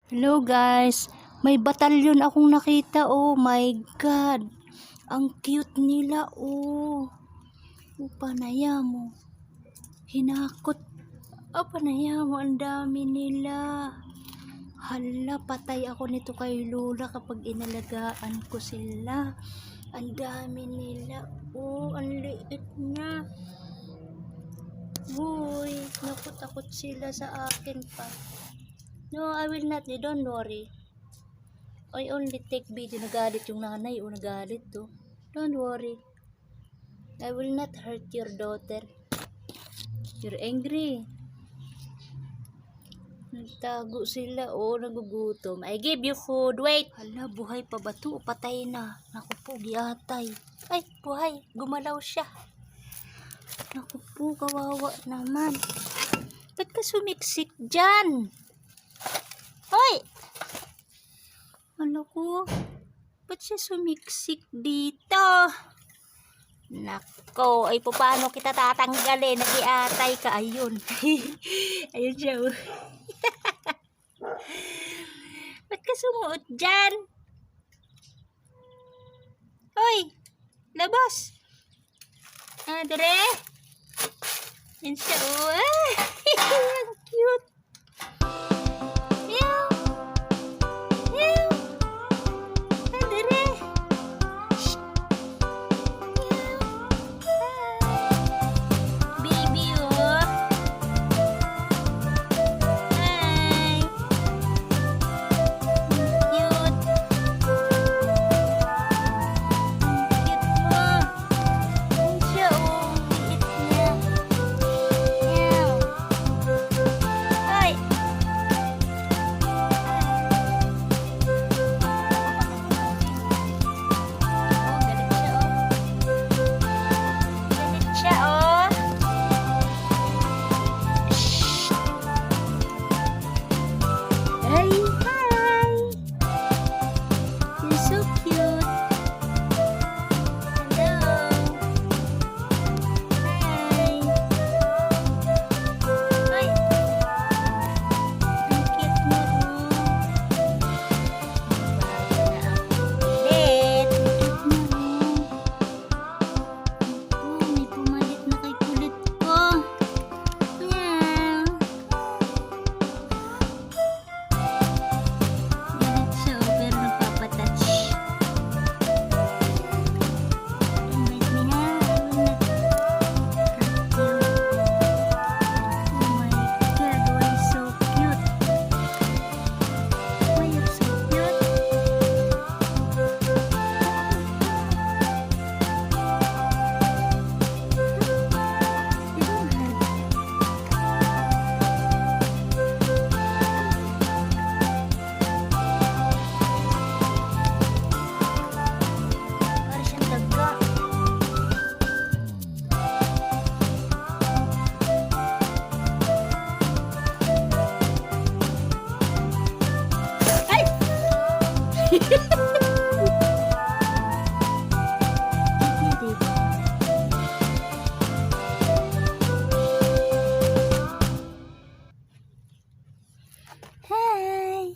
Hello guys, may batalyon akong nakita. Oh my god, ang cute nila. Panaya mo, hinakot. Panaya mo, ang dami nila. Hala, patay ako nito kay Lola kapag inalagaan ko sila. Ang dami nila. Ang liit na. Uy, nakutakot sila sa akin pa. No, I will not. Don't worry. I only take video. Nagalit yung nanay. Nagalit to. Don't worry. I will not hurt your daughter. You're angry. Nagtago sila. Nagugutom. I give you food. Wait. Hala, buhay pa ba to? Patay na. Naku po, giatay. Ay, buhay. Gumalaw siya. Naku po, kawawa naman. Ba't ka sumiksik dyan? Hoy! Ano ko? Ba't siya sumiksik dito? Nako, ay paano kita tatanggalin? Nagiatay ka, ayun. Ayun siya. Ba't ka sumuot dyan? Hoy, labas. Dere. Yan siya. Ang cute. Hi.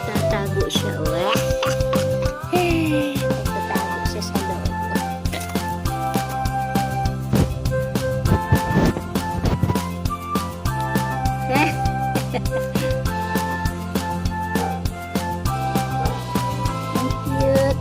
Tatago siya. Tatago siya sa loob. Ang cute.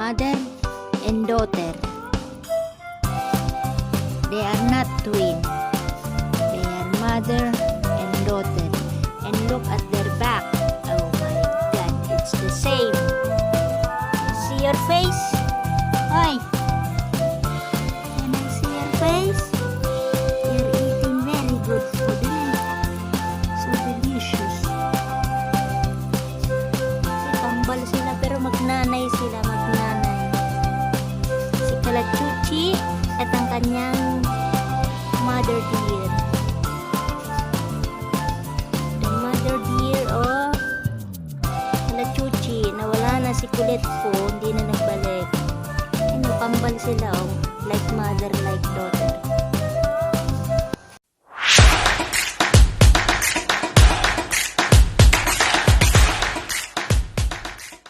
mother and daughter. They are not twin. They are mother and daughter. And look at their back. Oh my god, it's the same. See your face? Hi. Can I see your face? You're eating very good food, eh? So delicious. Kambal sila pero magnanay sila, magnanay. Si Kalachuchi at ang kanyang mother deer. The mother deer, oh. Kalachuchi, nawala na si kulit po, hindi na nagbalik. Ano, kambal sila, oh. Like mother, like daughter.